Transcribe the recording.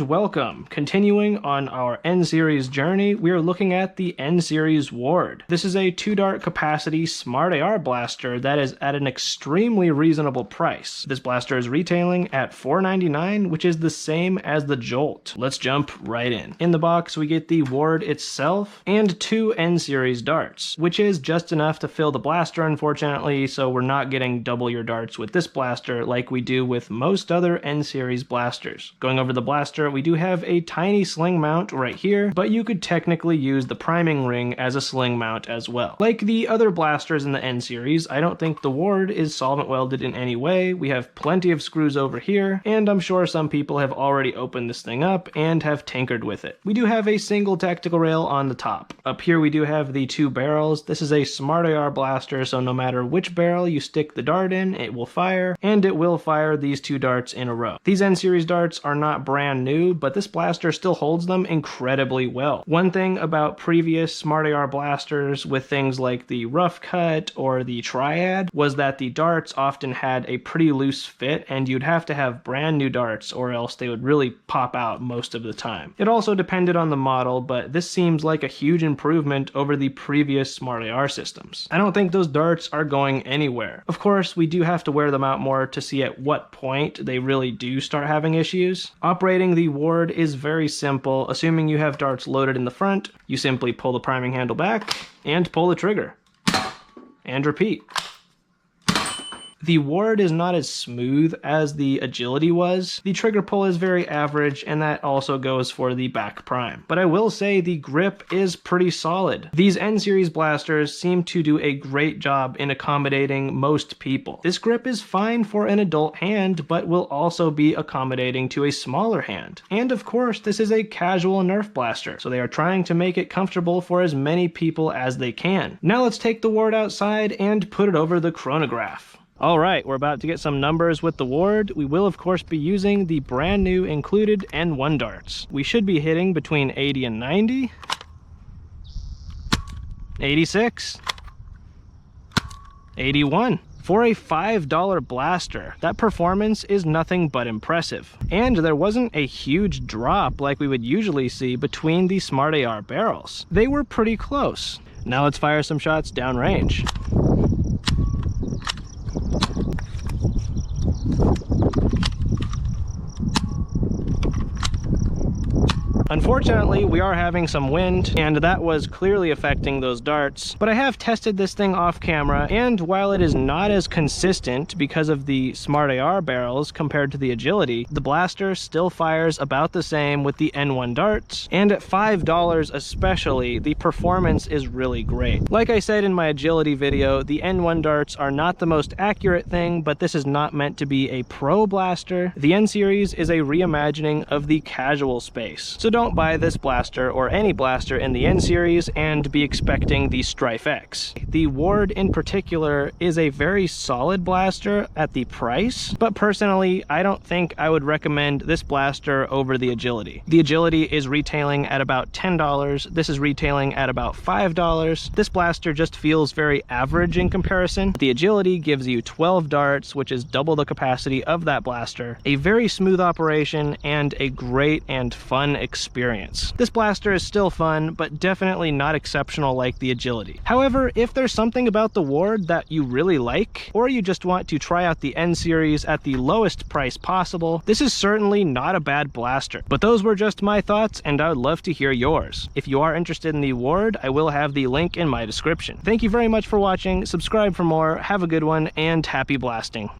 welcome. Continuing on our N-Series journey, we are looking at the N-Series Ward. This is a 2-dart capacity smart AR blaster that is at an extremely reasonable price. This blaster is retailing at $4.99, which is the same as the Jolt. Let's jump right in. In the box, we get the Ward itself and 2 N-Series darts, which is just enough to fill the blaster, unfortunately, so we're not getting double your darts with this blaster like we do with most other N-Series blasters. Going over the blaster, we do have a tiny sling mount right here, but you could technically use the priming ring as a sling mount as well. Like the other blasters in the N-Series, I don't think the Ward is solvent welded in any way. We have plenty of screws over here, and I'm sure some people have already opened this thing up and have tinkered with it. We do have a single tactical rail on the top. Up here we do have the 2 barrels. This is a smart AR blaster, so no matter which barrel you stick the dart in, it will fire, and it will fire these 2 darts in a row. These N-Series darts are not brand new, but this blaster still holds them incredibly well. One thing about previous smart AR blasters with things like the Rough Cut or the Triad was that the darts often had a pretty loose fit, and you'd have to have brand new darts or else they would really pop out most of the time. It also depended on the model, but this seems like a huge improvement over the previous smart AR systems. I don't think those darts are going anywhere. Of course, we do have to wear them out more to see at what point they really do start having issues. Operating the Ward is very simple. Assuming you have darts loaded in the front, you simply pull the priming handle back and pull the trigger. And repeat. The Ward is not as smooth as the Agility was. The trigger pull is very average, and that also goes for the back prime. But I will say the grip is pretty solid. These N-Series blasters seem to do a great job in accommodating most people. This grip is fine for an adult hand, but will also be accommodating to a smaller hand. And of course, this is a casual Nerf blaster, so they are trying to make it comfortable for as many people as they can. Now let's take the Ward outside and put it over the chronograph. Alright, we're about to get some numbers with the Ward. We will of course be using the brand new included N1 darts. We should be hitting between 80 and 90, 86, 81. For a $5 blaster, that performance is nothing but impressive. And there wasn't a huge drop like we would usually see between the smart AR barrels. They were pretty close. Now let's fire some shots downrange. Unfortunately, we are having some wind, and that was clearly affecting those darts, but I have tested this thing off camera, and while it is not as consistent because of the smart AR barrels compared to the Agility, the blaster still fires about the same with the N1 darts, and at $5 especially, the performance is really great. Like I said in my Agility video, the N1 darts are not the most accurate thing, but this is not meant to be a pro blaster. The N-Series is a reimagining of the casual space, so don't buy this blaster or any blaster in the N-Series and be expecting the Strife X. The Ward in particular is a very solid blaster at the price, but personally I don't think I would recommend this blaster over the Agility. The Agility is retailing at about $10, this is retailing at about $5. This blaster just feels very average in comparison. The Agility gives you 12 darts, which is double the capacity of that blaster, a very smooth operation, and a great and fun experience. This blaster is still fun, but definitely not exceptional like the Agility. However, if there's something about the Ward that you really like, or you just want to try out the N-Series at the lowest price possible, this is certainly not a bad blaster. But those were just my thoughts, and I would love to hear yours. If you are interested in the Ward, I will have the link in my description. Thank you very much for watching, subscribe for more, have a good one, and happy blasting.